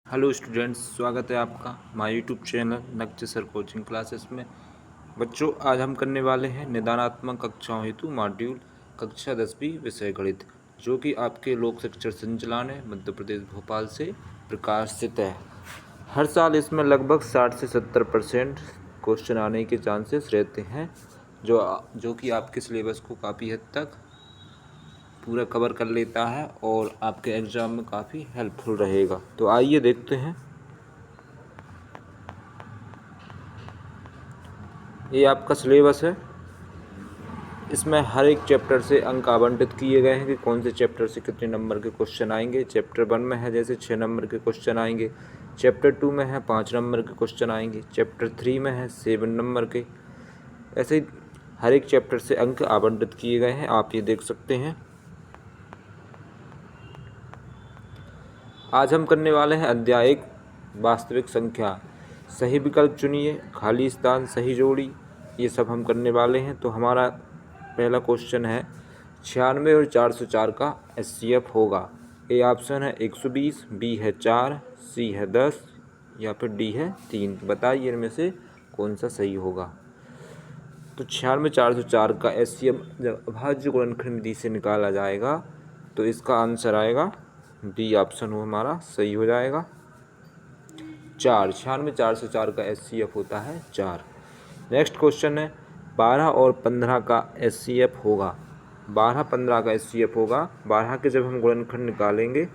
Hello students, स्वागत है आपका हमारे YouTube channel Nakche sir coaching classes में। बच्चों, आज हम करने वाले हैं निदानात्मक कक्षाओं हेतु मॉड्यूल कक्षा 10वीं विषय गणित, जो कि आपके लोक शिक्षण संचालनालय मध्य प्रदेश भोपाल से प्रकाशित है। हर साल इसमें लगभग 60 से 70% क्वेश्चन आने के चांसेस रहते हैं, जो कि आपके सिलेबस को काफ़ी हद तक पूरा कवर कर लेता है और आपके एग्ज़ाम में काफ़ी हेल्पफुल रहेगा। तो आइए देखते हैं। ये आपका सिलेबस है। इसमें हर एक चैप्टर से अंक आवंटित किए गए हैं कि कौन से चैप्टर से कितने नंबर के क्वेश्चन आएंगे। चैप्टर 1 में है जैसे 6 नंबर के क्वेश्चन आएंगे, चैप्टर 2 में है 5 नंबर के क्वेश्चन आएंगे, चैप्टर 3 में है 7 नंबर के। ऐसे ही हर एक चैप्टर से अंक आवंटित किए गए हैं, आप ये देख सकते हैं। आज हम करने वाले हैं अध्याय 1 वास्तविक संख्या। सही विकल्प चुनिए, खाली स्थान, सही जोड़ी, ये सब हम करने वाले हैं। तो हमारा पहला क्वेश्चन है 96 और 404 का एचसीएफ होगा। ए ऑप्शन है 120, बी है 4, सी है 10 या फिर डी है 3। बताइए इनमें से कौन सा सही होगा। तो 96 404 का एचसीएफ जब अभाज्य गुणनखंड विधि से निकाला जाएगा तो इसका आंसर आएगा डी ऑप्शन वो हमारा सही हो जाएगा 4। 96 404 का एचसीएफ होता है 4। नेक्स्ट क्वेश्चन है 12 और 15 का एचसीएफ होगा। 12 15 का एचसीएफ होगा। 12 के जब हम गुणनखंड निकालेंगे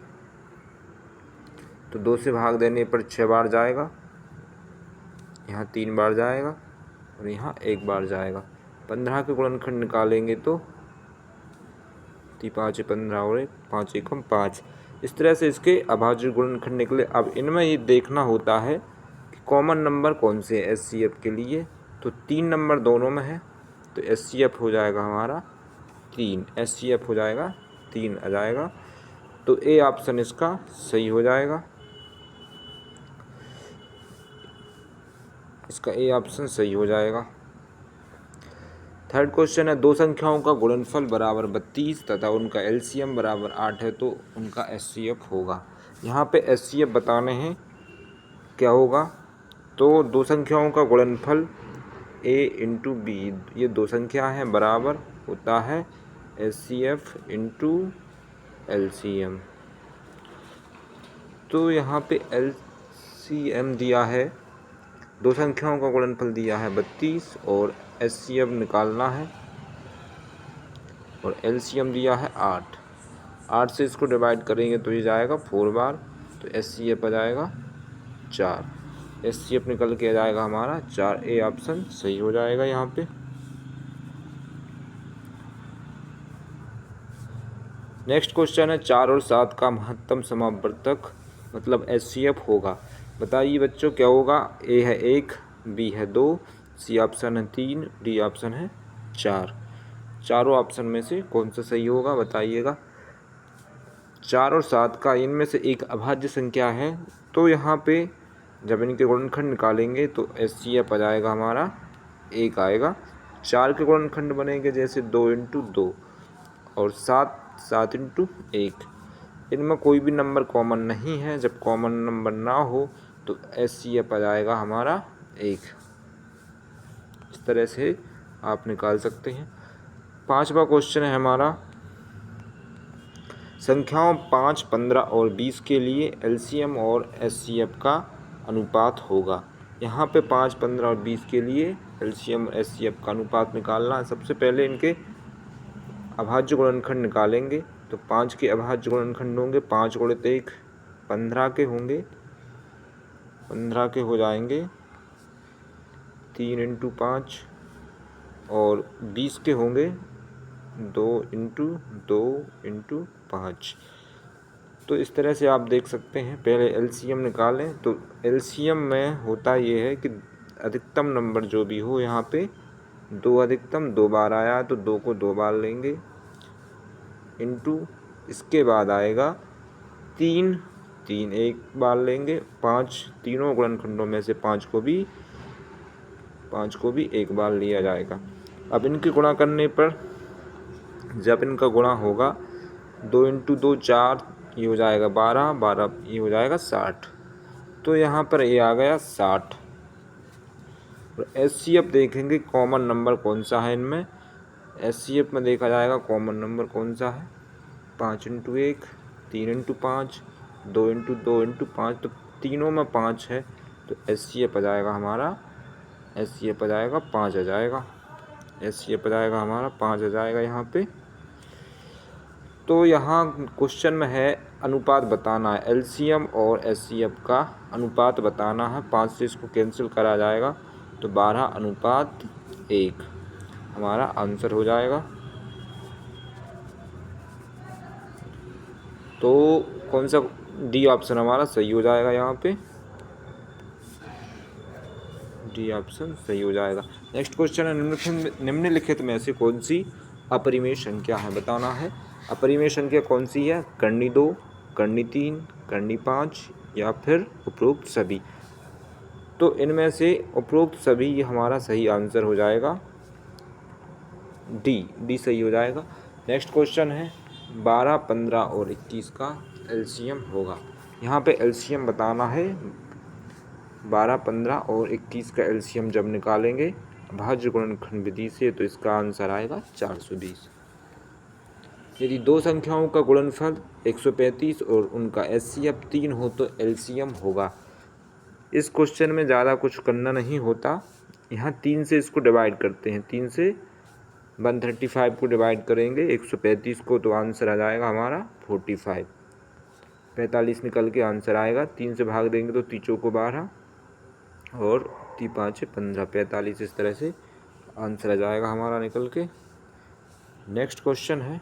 तो 2 से भाग देने पर 6 बार जाएगा, यहाँ 3 बार जाएगा और यहाँ 1 बार जाएगा। 15 के गुणनखंड निकालेंगे तो 5 15 और 1 5 1 5। इस तरह से इसके अभाज्य गुणनखंड निकले। अब इनमें ये देखना होता है कि कॉमन नंबर कौन से है एचसीएफ के लिए। तो 3 नंबर दोनों में है तो एचसीएफ हो जाएगा हमारा 3। एचसीएफ हो जाएगा 3 आ जाएगा। तो ए ऑप्शन इसका सही हो जाएगा। इसका ए ऑप्शन सही हो जाएगा। थर्ड क्वेश्चन है दो संख्याओं का गुणनफल बराबर 32 तथा उनका एलसीएम बराबर 8 है तो उनका एचसीएफ होगा। यहाँ पे एचसीएफ बताने हैं क्या होगा। तो दो संख्याओं का गुणनफल a इंटू बी, ये दो संख्या हैं, बराबर होता है एचसीएफ इंटू एलसीएम। तो यहाँ पे एलसीएम दिया है, दो संख्याओं का गुणनफल दिया है 32 और एचसीएफ निकालना है और एलसीएम दिया है 8। 8 से इसको डिवाइड करेंगे तो ये जाएगा 4 बार, तो एचसीएफ आ जाएगा 4। एचसीएफ निकल के आ जाएगा हमारा 4। ए ऑप्शन सही हो जाएगा यहाँ पे। नेक्स्ट क्वेश्चन है 4 और 7 का महत्तम समावर्तक मतलब एचसीएफ होगा। बताइए बच्चों क्या होगा। ए है 1, बी है 2, सी ऑप्शन है 3, डी ऑप्शन है 4। चारों ऑप्शन में से कौन सा सही होगा बताइएगा। 4 और 7 का इनमें से एक अभाज्य संख्या है तो यहाँ पे जब इनके गुणनखंड निकालेंगे तो एचसीएफ आ जाएगा हमारा 1 आएगा। 4 के गुणनखंड बनेंगे जैसे 2 इंटू 2 और 7 इंटू 1। इनमें कोई भी नंबर कॉमन नहीं है। जब कॉमन नंबर ना हो तो एचसीएफ आ जाएगा हमारा 1। इस तरह से आप निकाल सकते हैं। पांचवा क्वेश्चन है हमारा संख्याओं 5, 15 और 20 के लिए एलसीएम और एचसीएफ का अनुपात होगा। यहाँ पे 5, 15 और 20 के लिए एलसीएम और एचसीएफ का अनुपात निकालना है। सबसे पहले इनके अभाज्य गुणनखंड निकालेंगे तो 5 के अभाज्य गुणनखंड होंगे 5 गुणित 1 15 के होंगे, 15 के हो जाएंगे 3 इंटू 5 और 20 के होंगे 2 इंटू 2 इंटू 5। तो इस तरह से आप देख सकते हैं। पहले एलसीएम निकालें तो एलसीएम में होता ये है कि अधिकतम नंबर जो भी हो, यहाँ पे 2 अधिकतम 2 बार आया तो 2 को 2 बार लेंगे इंटू इसके बाद आएगा 3 1 बार लेंगे। 5 तीनों गुणनखंडों में से 5 को भी 1 बार लिया जाएगा। अब इनके गुणा करने पर जब इनका गुणा होगा 2 इंटू 2 4, ये हो जाएगा 12 12, ये हो जाएगा 60। तो यहाँ पर ये आ गया 60। और HCF देखेंगे कॉमन नंबर कौन सा है इनमें। HCF में देखा जाएगा कॉमन नंबर कौन सा है, 5 × 1, 3 × 5, 2 × 2 × 5, तो तीनों में 5 है, तो HCF आ जाएगा हमारा, HCF आ जाएगा 5 आ जाएगा, HCF आ जाएगा हमारा 5 आ जाएगा यहाँ पे। तो यहाँ क्वेश्चन में है अनुपात बताना है, LCM और HCF का अनुपात बताना है। 5 से इसको कैंसिल करा जाएगा तो 12:1 हमारा आंसर हो जाएगा। तो कौन सा डी ऑप्शन हमारा सही हो जाएगा, यहाँ पे डी ऑप्शन सही हो जाएगा। नेक्स्ट क्वेश्चन है निम्नलिखित में से कौन सी अपरिमेय संख्या है बताना है। अपरिमेय संख्या कौन सी है, कर्णी 2, कर्णी 3, कर्णी 5 या फिर उपरोक्त सभी। तो इनमें से उपरोक्त सभी ये हमारा सही आंसर हो जाएगा, डी सही हो जाएगा। नेक्स्ट क्वेश्चन है 12, 15 और 21 का LCM होगा। यहाँ पे LCM बताना है। 12, 15 और 21 का LCM जब निकालेंगे अभाज्य गुणनखंड विधि से तो इसका आंसर आएगा 420। यदि दो संख्याओं का गुणनफल 135 और उनका HCF 3 हो तो LCM होगा। इस क्वेश्चन में ज़्यादा कुछ करना नहीं होता, यहाँ 3 से इसको डिवाइड करते हैं, 3 से 135 को डिवाइड करेंगे 135 को तो आंसर आ जाएगा हमारा 45। 45 निकल के आंसर आएगा, 3 से भाग देंगे तो 3 को 12 और 3 5 15, 45 इस तरह से आंसर आ जाएगा हमारा निकल के। नेक्स्ट क्वेश्चन है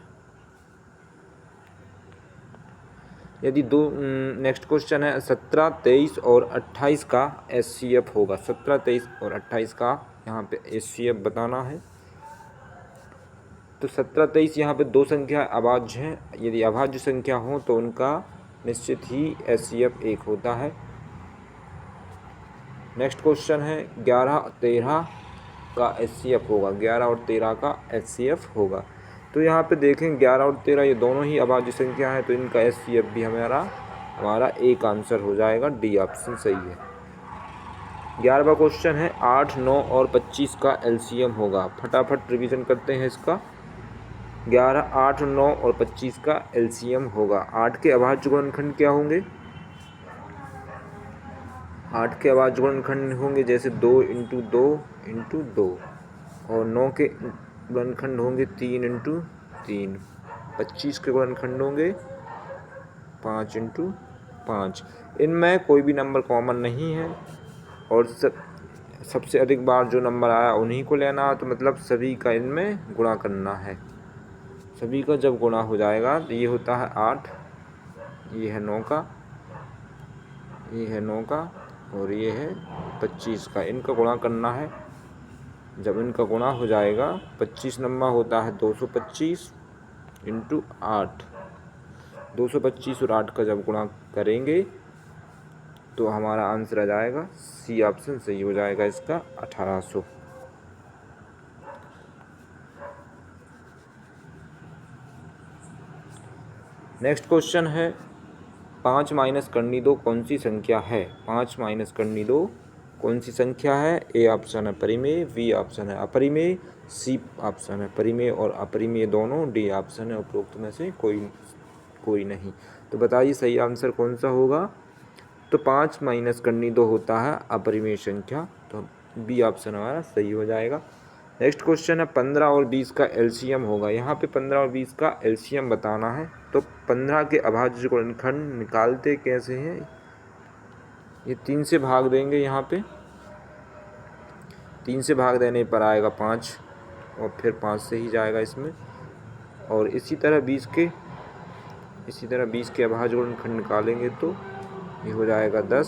नेक्स्ट क्वेश्चन है 17, 23 और 28 का HCF होगा। 17, 23 और 28 का यहाँ पे HCF बताना है। तो 17, 23 यहाँ पे दो संख्या अभाज्य हैं, यदि अभाज्य संख्या हो तो उनका निश्चित ही HCF 1 होता है। नेक्स्ट क्वेश्चन है 11, 13 का HCF होगा। 11 और 13 का HCF होगा। तो यहाँ पे देखें 11 और 13 ये दोनों ही अभाज्य संख्या है, तो इनका HCF भी हमारा एक आंसर हो जाएगा, डी ऑप्शन सही है। 11वां क्वेश्चन है 8, 9 और 25 का LCM होगा। फटाफट रिवीजन करते हैं इसका। 11, 8, 9 और 25 का LCM होगा। 8 के अभाज्य गुणनखंड क्या होंगे, 8 के अभाज्य गुणनखंड होंगे जैसे 2 × 2 × 2 और 9 के गुणनखंड होंगे 3 × 3। 25 के गुणनखंड होंगे 5 × 5। इनमें कोई भी नंबर कॉमन नहीं है और सबसे अधिक बार जो नंबर आया उन्हीं को लेना है, तो मतलब सभी का इनमें गुणा करना है। सभी का जब गुणा हो जाएगा तो ये होता है 8, ये है 9 का, ये है 9 का और ये है 25 का। इनका गुणा करना है। जब इनका गुणा हो जाएगा 25 नंबर होता है 225 × 8। 225 और 8 का जब गुणा करेंगे तो हमारा आंसर आ जाएगा, सी ऑप्शन सही हो जाएगा इसका 1800। नेक्स्ट क्वेश्चन है 5 - कर्णी 2 कौन सी संख्या है। 5 - कर्णी 2 कौन सी संख्या है। ए ऑप्शन है परिमेय, बी ऑप्शन है अपरिमेय, सी ऑप्शन है परिमेय और अपरिमेय दोनों, डी ऑप्शन है उपरोक्त में से कोई नहीं। तो बताइए सही आंसर कौन सा होगा। तो 5 - कर्णी 2 होता है अपरिमेय संख्या, तो बी ऑप्शन हमारा सही हो जाएगा। नेक्स्ट क्वेश्चन है 15 और 20 का LCM होगा। यहाँ पे 15 और 20 का LCM बताना है। तो 15 के अभाज्य गुणनखंड निकालते कैसे हैं, ये 3 से भाग देंगे। यहाँ पे 3 से भाग देने पर आएगा 5 और फिर 5 से ही जाएगा इसमें। और इसी तरह 20 के अभाज्य गुणनखंड निकालेंगे तो ये हो जाएगा 10,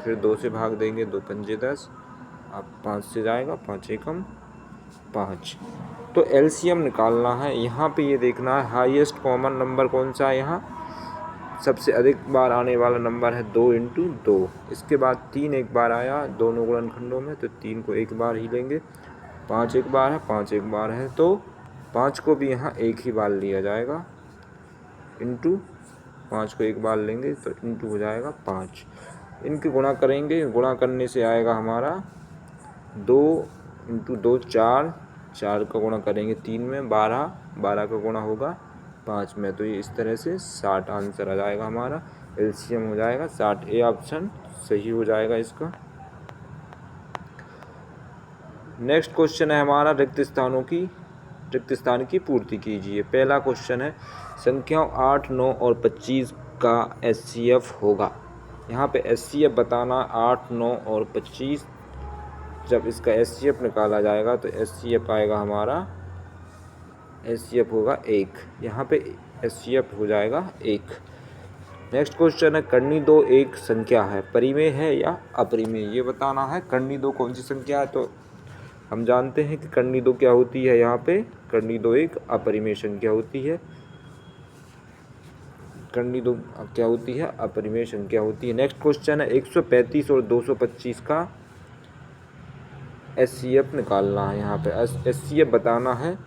फिर 2 से भाग देंगे, 2 पंजे 10, अब 5 से जाएगा, 5 एकम 5। तो LCM निकालना है। यहाँ पे ये देखना है हाईएस्ट कॉमन नंबर कौन सा है। यहाँ सबसे अधिक बार आने वाला नंबर है 2 × 2। इसके बाद 3 एक बार आया दोनों गुणनखंडों में, तो 3 को एक बार ही लेंगे। 5 एक बार है, 5 एक बार है, तो 5 को भी यहाँ एक ही बार लिया जाएगा, इंटू 5 को एक बार लेंगे तो इंटू हो जाएगा 5। इनके गुणा करेंगे, गुणा करने से आएगा हमारा 2 × 2 4, 4 का गुणा करेंगे 3 में, 12, 12 का गुणा होगा 5 में, तो ये इस तरह से 60 आंसर आ जाएगा हमारा। एलसीएम हो जाएगा 60। ए ऑप्शन सही हो जाएगा इसका। नेक्स्ट क्वेश्चन है हमारा रिक्त स्थान की पूर्ति कीजिए। पहला क्वेश्चन है संख्याओं 8, 9 और 25 का एचसीएफ होगा। यहाँ पे एचसीएफ बताना 8, 9 और 25। जब इसका एचसीएफ निकाला जाएगा तो एचसीएफ आएगा हमारा, एचसीएफ होगा 1। यहाँ पे एचसीएफ हो जाएगा 1। नेक्स्ट क्वेश्चन है कर्णी 2 एक संख्या है, परिमेय है या अपरिमेय, ये बताना है। कर्णी 2 कौन सी संख्या है, तो हम जानते हैं कि कर्णी 2 क्या होती है। यहाँ पे कर्णी 2 एक अपरिमेय संख्या होती है। कर्णी 2 क्या होती है, अपरिमेय संख्या होती है। नेक्स्ट क्वेश्चन है 135 और 225 का एचसीएफ निकालना है। यहाँ पे एचसीएफ बताना है,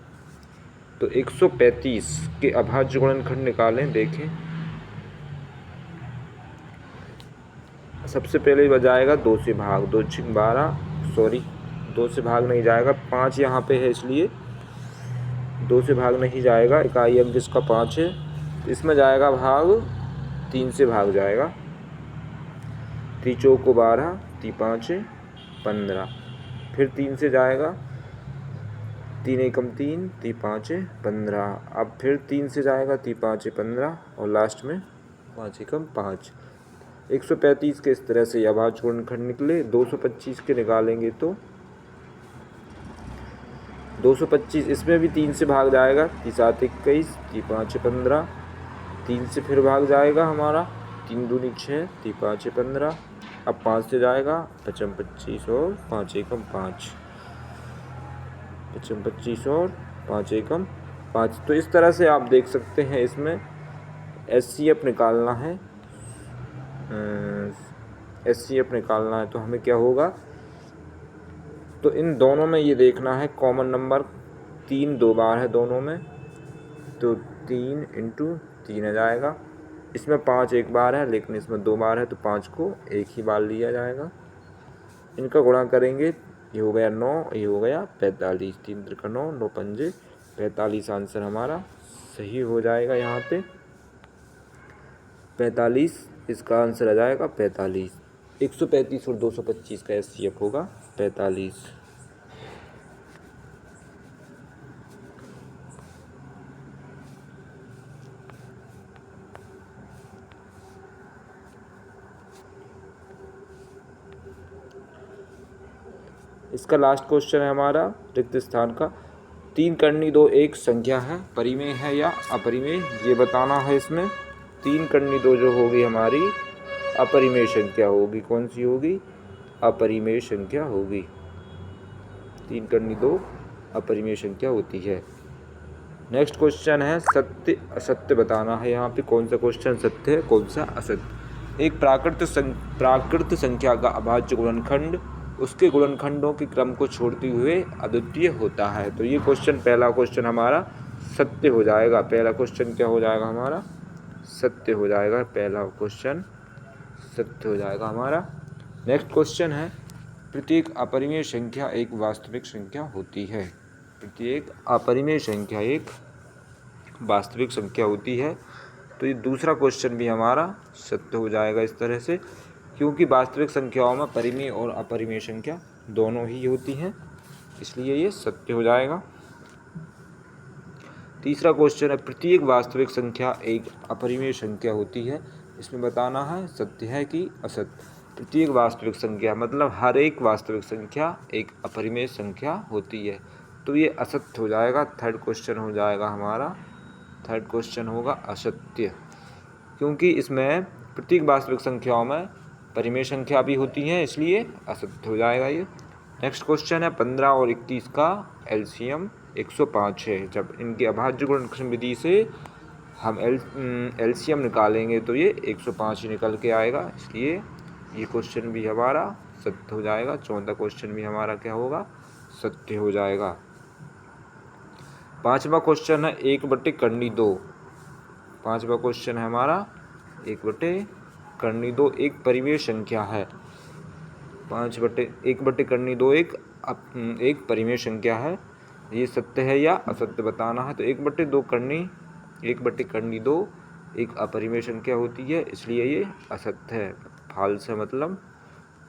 तो 135 के अभाज्य गुणनखंड निकालें। देखें, सबसे पहले बजाएगा 2 से भाग, 2 × 12, सॉरी 2 से भाग नहीं जाएगा, 5 यहाँ पे है इसलिए 2 से भाग नहीं जाएगा। इकाई अंक जिसका 5 है, इसमें जाएगा भाग 3 से भाग जाएगा। 3 × 4 = 12, 3 × 5 = 15, फिर 3 से जाएगा, 3 × 1 = 3, 3 × 5 = 15, अब फिर 3 से जाएगा, 3 × 5 = 15 और लास्ट में 5 × 1 = 5। 135 के इस तरह से अभाज्य गुणनखंड निकले। 225 के निकालेंगे तो 225 इसमें भी 3 से भाग जाएगा, 3 × 7 = 21, 3 × 5 = 15, 3 से फिर भाग जाएगा हमारा, 3 × 2 = 6, 3 × 5 = 15, अब 5 से जाएगा, 5 × 25 और 5 × 1 = 5, 5 × 25 और 5 × 1 = 5। तो इस तरह से आप देख सकते हैं इसमें एचसीएफ निकालना है। एचसीएफ निकालना है तो हमें क्या होगा, तो इन दोनों में ये देखना है कॉमन नंबर 3 2 बार है दोनों में, तो 3 × 3 आ जाएगा। इसमें 5 एक बार है लेकिन इसमें 2 बार है, तो 5 को एक ही बार लिया जाएगा। इनका गुणा करेंगे, ये हो गया 9, ये हो गया 45, 3 × 9, 9 × 5 = 45 आंसर हमारा सही हो जाएगा। यहाँ पे 45 इसका आंसर आ जाएगा 45। 135 और 225 का एचसीएफ होगा 45। इसका लास्ट क्वेश्चन है हमारा रिक्त स्थान का। 3 कर्णी 2 एक संख्या है, परिमेय है या अपरिमेय, ये बताना है। इसमें 3 कर्णी 2 जो होगी हमारी अपरिमेय संख्या होगी। कौन सी होगी, अपरिमेय संख्या होगी। 3 कर्णी 2 अपरिमेय संख्या होती है। नेक्स्ट क्वेश्चन है सत्य असत्य बताना है। यहाँ पे कौन सा क्वेश्चन सत्य है, कौन सा असत्य। एक प्राकृत संख्या का अभाज्य गुणनखंड उसके गुणनखंडों के क्रम को छोड़ते हुए अद्वितीय होता है। तो ये क्वेश्चन, पहला क्वेश्चन हमारा सत्य हो जाएगा। पहला क्वेश्चन क्या हो जाएगा हमारा, सत्य हो जाएगा। पहला क्वेश्चन सत्य हो जाएगा हमारा। नेक्स्ट क्वेश्चन है प्रत्येक अपरिमेय संख्या एक वास्तविक संख्या होती है। प्रत्येक अपरिमेय संख्या एक वास्तविक संख्या होती है। तो ये दूसरा क्वेश्चन भी हमारा सत्य हो जाएगा इस तरह से, क्योंकि वास्तविक संख्याओं में परिमेय और अपरिमेय संख्या दोनों ही होती हैं, इसलिए ये सत्य हो जाएगा। तीसरा क्वेश्चन है प्रत्येक वास्तविक संख्या एक अपरिमेय संख्या होती है। इसमें बताना है सत्य है कि असत्य। प्रत्येक वास्तविक संख्या मतलब हर एक वास्तविक संख्या एक अपरिमेय संख्या होती है, तो ये असत्य हो जाएगा। थर्ड क्वेश्चन हो जाएगा हमारा, थर्ड क्वेश्चन होगा असत्य, क्योंकि इसमें प्रत्येक वास्तविक संख्याओं में परिमेय संख्या भी होती हैं, इसलिए असत्य हो जाएगा ये। नेक्स्ट क्वेश्चन है 15 और 31 का एलसीएम 105 है। जब इनके अभाज्य गुणनखंड विधि से हम एलसीएम निकालेंगे तो ये 105 ही निकल के आएगा, इसलिए ये क्वेश्चन भी हमारा सत्य हो जाएगा। चौथा क्वेश्चन भी हमारा क्या होगा, सत्य हो जाएगा। पांचवा क्वेश्चन है 1/2 पांचवा क्वेश्चन है हमारा 1/2 कर्णी 2 एक परिमेय संख्या है। 1/कर्णी 2 एक परिमेय संख्या है। ये सत्य है या असत्य बताना है। तो 1/कर्णी 2 एक अपरिमेय संख्या होती है, इसलिए ये असत्य है। फाल्स है, मतलब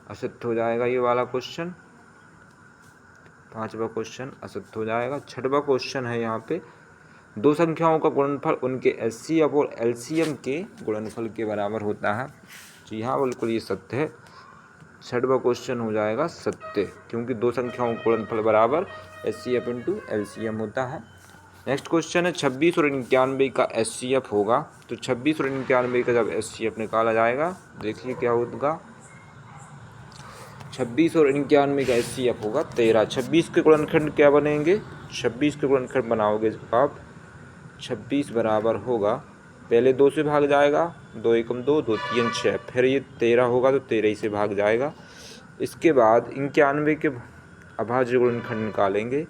असत्य हो जाएगा ये वाला क्वेश्चन। 5वां क्वेश्चन असत्य हो जाएगा। 6वां क्वेश्चन है यहाँ पे, दो संख्याओं का गुणनफल उनके एचसीएफ और एलसीएम के गुणनफल के बराबर होता है। जी हाँ, बिल्कुल ये सत्य है। 6वां क्वेश्चन हो जाएगा सत्य, क्योंकि दो संख्याओं का गुणनफल बराबर एचसीएफ इंटू एलसीएम होता है। नेक्स्ट क्वेश्चन है 26 और 91 का एचसीएफ होगा। तो 26 और 91 का जब एचसीएफ निकाला जाएगा, देखिए क्या होगा। 26 और 91 का एचसीएफ होगा 13। 26 के गुणनखंड क्या बनेंगे? 26 के गुणनखंड बनाओगे जब आप, 26 बराबर होगा, पहले 2 से भाग जाएगा, 2 एकम 2, 2 3 6, फिर ये 13 होगा तो 13 ही से भाग जाएगा। इसके बाद 91 के अभाज्य गुणनखंड निकालेंगे,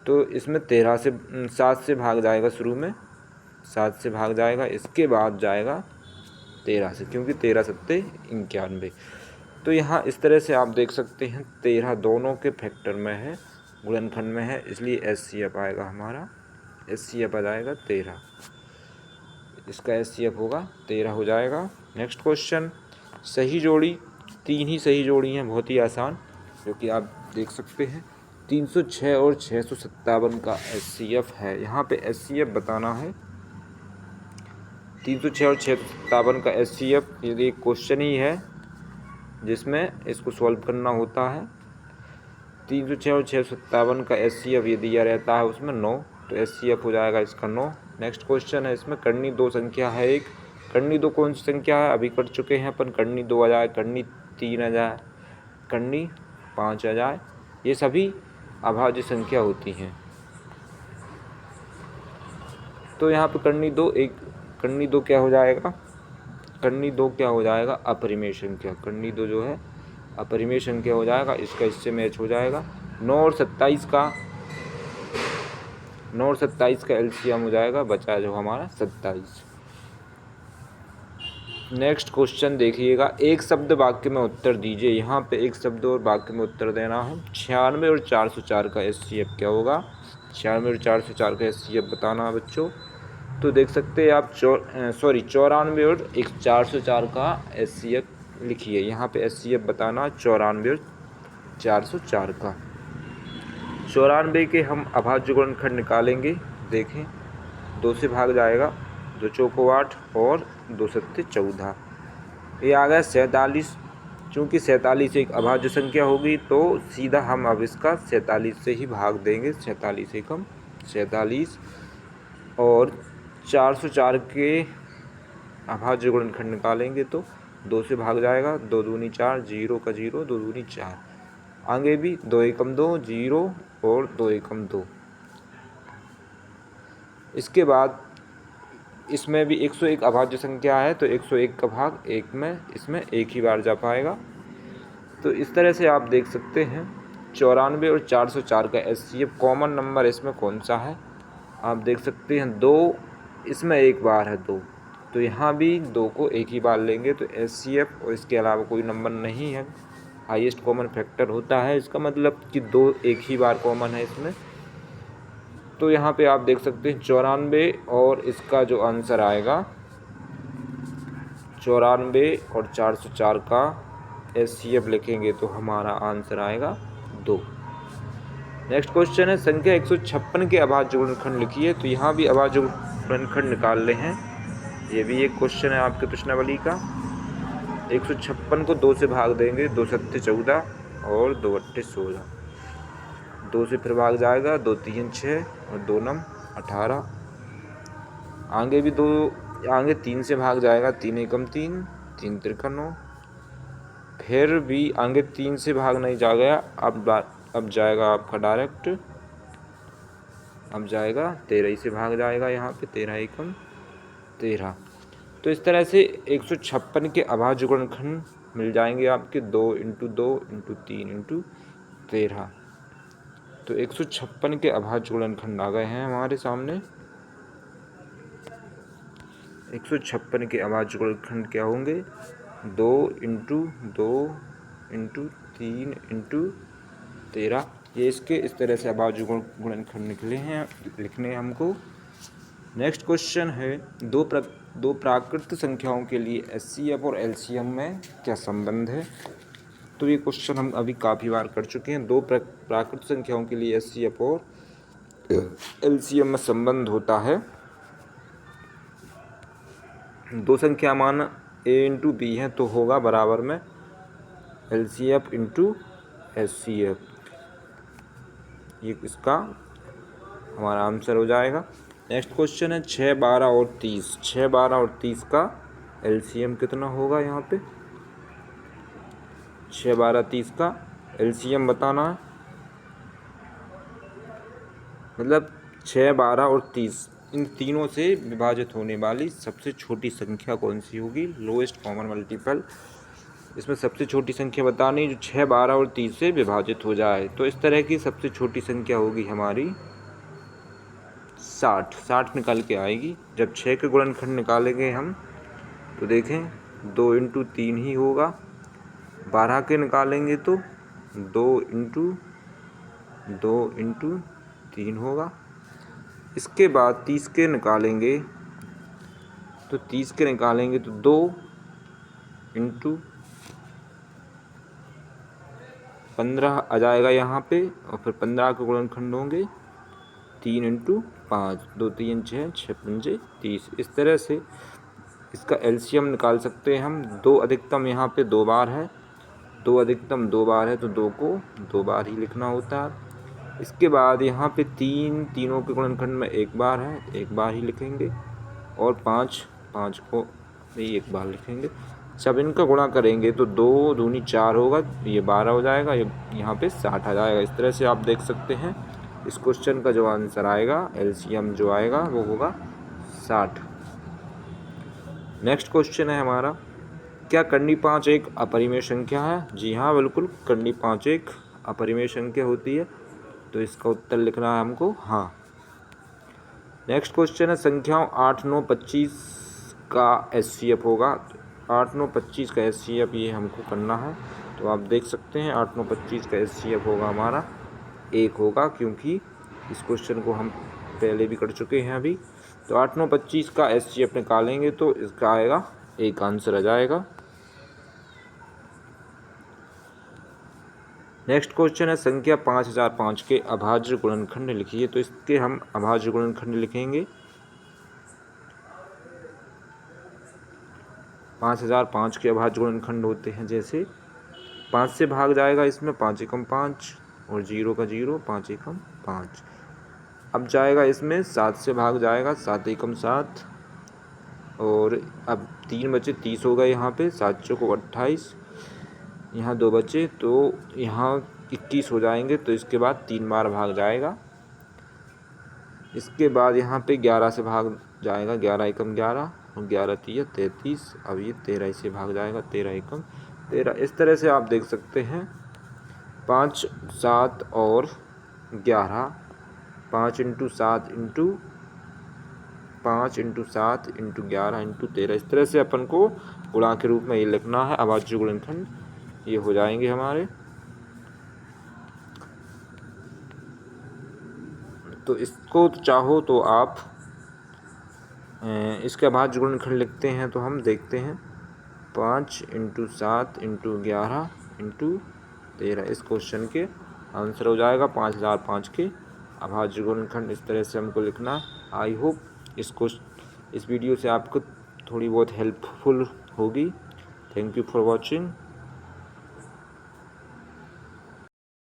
तो इसमें 13 से 7 से भाग जाएगा, शुरू में 7 से भाग जाएगा, इसके बाद जाएगा 13 से, क्योंकि 13 सत्ते 91। तो यहाँ इस तरह से आप देख सकते हैं 13 दोनों के फैक्टर में है, गुणनखंड में है, इसलिए एचसीएफ आएगा हमारा, एचसीएफ आ जाएगा 13। इसका एचसीएफ होगा 13 हो जाएगा। नेक्स्ट क्वेश्चन, सही जोड़ी, 3 ही सही जोड़ी हैं, बहुत ही आसान, जो कि आप देख सकते हैं। 306 और 657 का एचसीएफ है। यहाँ पे एचसीएफ बताना है। 306 और 657 का एचसीएफ ये एक क्वेश्चन ही है जिसमें इसको सॉल्व करना होता है। 306 और 657 का एचसीएफ ये दिया रहता है उसमें 9, तो एचसीएफ हो जाएगा इसका 9। नेक्स्ट क्वेश्चन है, इसमें कर्णी 2 संख्या है एक। कर्णी 2 कौन सी संख्या है? अभी कर चुके हैं अपन। कर्णी 2 आ जाए, कर्णी 3 आ जाए, कर्णी 5 आ जाए, ये सभी अभाज्य संख्या होती हैं। तो यहाँ पे कर्णी 2 क्या हो जाएगा? कर्णी 2 क्या हो जाएगा? अपरिमेय संख्या। कर्णी 2 जो है अपरिमेय संख्या हो जाएगा, इसका इससे मैच हो जाएगा। 9 और 27 का एलसीएम हो जाएगा, बचा जो हमारा 27। नेक्स्ट क्वेश्चन देखिएगा, एक शब्द वाक्य में उत्तर दीजिए। यहाँ पे एक शब्द और वाक्य में उत्तर देना है। 96 और 404 का एचसीएफ क्या होगा? 96 और 404 का एचसीएफ बताना है बच्चों। तो देख सकते हैं आप 94 और 404 का एचसीएफ लिखिए। यहाँ पे एचसीएफ बताना 94 और 404 का। 94 के हम अभाज्य गुणनखंड निकालेंगे। देखें, 2 से भाग जाएगा, 2 चौको 8 और 2 सत्ते 14, ये आ गया 47। चूँकि 47 एक अभाज्य संख्या होगी तो सीधा हम अब इसका 47 से ही भाग देंगे। 47 एकम 47 और 404 के अभाज्य गुणनखंड निकालेंगे तो 2 से भाग जाएगा, 2 दूनी 4, 0 का 0, 2 दूनी 4, आगे भी 2 एकम 2, 0 और 2 एकम 2। इसके बाद इसमें भी 101 अभाज्य संख्या है, तो 101 का भाग 1 में इसमें एक ही बार जा पाएगा। तो इस तरह से आप देख सकते हैं 94 और 404 का एचसीएफ कॉमन नंबर इसमें कौन सा है? आप देख सकते हैं 2, इसमें एक बार है 2, तो यहाँ भी 2 को एक ही बार लेंगे, तो एचसीएफ और इसके अलावा कोई नंबर नहीं है। हाईएस्ट कॉमन फैक्टर होता है, इसका मतलब कि 2 एक ही बार कॉमन है इसमें। तो यहाँ पे आप देख सकते हैं 94 और इसका जो आंसर आएगा 94 और 404 का एचसीएफ लिखेंगे तो हमारा आंसर आएगा 2। नेक्स्ट क्वेश्चन है, संख्या 156 के अभाज्य गुणनखंड लिखिए। तो यहाँ भी अभाज्य गुणनखंड निकाल रहे हैं। ये भी एक क्वेश्चन है आपके प्रश्नावली का। 156 को 2 से भाग देंगे, 2 सत्ते 14 और 2 अट्ठे 16, 2 से फिर भाग जाएगा, 2 3 6 और 2 9 18, आगे भी 2, आगे 3 से भाग जाएगा, 3 एकम 3, 3 त्रिका 9, फिर भी आगे 3 से भाग नहीं जा गया, अब जाएगा आपका डायरेक्ट, अब जाएगा 13 से भाग जाएगा, यहाँ पे 13 एकम 13। तो इस तरह से 156 के अभाज्य गुणनखंड मिल जाएंगे आपके 2 × 2 × 3 × 13। तो 156 के अभाज्य गुणनखंड आ गए हैं हमारे सामने। 156 के अभाज्य गुणनखंड क्या होंगे? 2 इंटू 2 इंटू 3 इंटू 13। ये इसके इस तरह से अभाज्य गुणनखंड लिखने हैं हमको। नेक्स्ट क्वेश्चन है, दो प्राकृत संख्याओं के लिए एचसीएफ और एलसीएम में क्या संबंध है? तो ये क्वेश्चन हम अभी काफ़ी बार कर चुके हैं। दो प्राकृत संख्याओं के लिए एचसीएफ और एलसीएम में संबंध होता है, दो संख्या मान a इंटू बी है तो होगा बराबर में एलसीएफ इंटू एचसीएफ। ये इसका हमारा आंसर हो जाएगा। नेक्स्ट क्वेश्चन है 6, 12 और 30। 6, 12 और 30 का एलसीएम कितना होगा? यहाँ पे 6, 12, 30 का एलसीएम बताना है। मतलब 6, 12 और 30 इन तीनों से विभाजित होने वाली सबसे छोटी संख्या कौन सी होगी? Lowest common multiple. इसमें सबसे छोटी संख्या बतानी जो 6, 12 और 30 से विभाजित हो जाए। तो इस तरह की सबसे छोटी संख्या होगी हमारी 60। 60 निकाल के आएगी। जब 6 के गुणनखंड निकालेंगे हम तो देखें 2 इंटू 3 ही होगा। 12 के निकालेंगे तो 2 इंटू 3 होगा। इसके बाद 30 के निकालेंगे तो 2 इंटू 15 आ जाएगा यहाँ पे, और फिर 15 के गुणनखंड होंगे 3 इंटू 5, 2 3 6, 6 पंजे 30। इस तरह से इसका एलसीएम निकाल सकते हैं हम। 2 अधिकतम यहाँ पे 2 बार है, 2 अधिकतम 2 बार है तो 2 को 2 बार ही लिखना होता है। इसके बाद यहाँ पे 3 तीनों के गुणनखंड में 1 बार है, 1 बार ही लिखेंगे, और 5 को भी 1 बार लिखेंगे। जब इनका गुणा करेंगे तो 2 दूनी 4 होगा, ये 12 हो जाएगा, ये यहाँ पे 60 आ जाएगा। इस तरह से आप देख सकते हैं इस क्वेश्चन का जो आंसर आएगा, एलसीएम जो आएगा वो होगा 60। नेक्स्ट क्वेश्चन है हमारा, क्या करनी 5 एक अपरिमेय संख्या है? जी हाँ, बिल्कुल करनी 5 एक अपरिमेय संख्या होती है। तो इसका उत्तर लिखना है हमको हाँ। नेक्स्ट क्वेश्चन है, संख्याओं 8, 9, 25 का एचसीएफ होगा। 8, 9, 25 का एचसीएफ ये हमको करना है। तो आप देख सकते हैं 8, 9, 25 का एचसीएफ होगा हमारा 1 होगा, क्योंकि इस क्वेश्चन को हम पहले भी कर चुके हैं अभी। तो 8, 9, 25 का एचसीएफ निकालेंगे तो इसका आएगा 1 आंसर आ जाएगा। नेक्स्ट क्वेश्चन है, संख्या 5005 के अभाज्य गुणनखंड लिखिए। तो इसके हम अभाज्य गुणनखंड लिखेंगे। 5005 के अभाज्य गुणनखंड होते हैं, जैसे 5 से भाग जाएगा इसमें 5 एकम 5, और 0 का 0, 5 एकम 5। अब जाएगा इसमें 7 से भाग जाएगा 7 एकम 7, और अब 3 बचे 30 होगा यहाँ पे, 7 चौको 28, यहाँ 2 बचे तो यहाँ 21 हो जाएंगे। तो इसके बाद 3 बार भाग जाएगा। इसके बाद यहाँ पे 11 से भाग जाएगा, 11 एकम 11, और 11 3 33। अब ये 13 से भाग जाएगा, 13 एकम 13। इस तरह से आप देख सकते हैं 5, 7 और 11, 5 into 7 into 5 into 7 into 11 into 13। इस तरह से अपन को गुणा के रूप में ये लिखना है। अभाज्य गुणनखंड ये हो जाएंगे हमारे। तो इसको चाहो तो आप इसके अभाज्य गुणनखंड लिखते हैं। तो हम देखते हैं 5 इंटू 7 इंटू 11 इंटू 13। इस क्वेश्चन के आंसर हो जाएगा 5005 के अभाज्य गुणनखंड। इस तरह से हमको लिखना है। आई होप इस वीडियो से आपको थोड़ी बहुत हेल्पफुल होगी। Thank you for watching.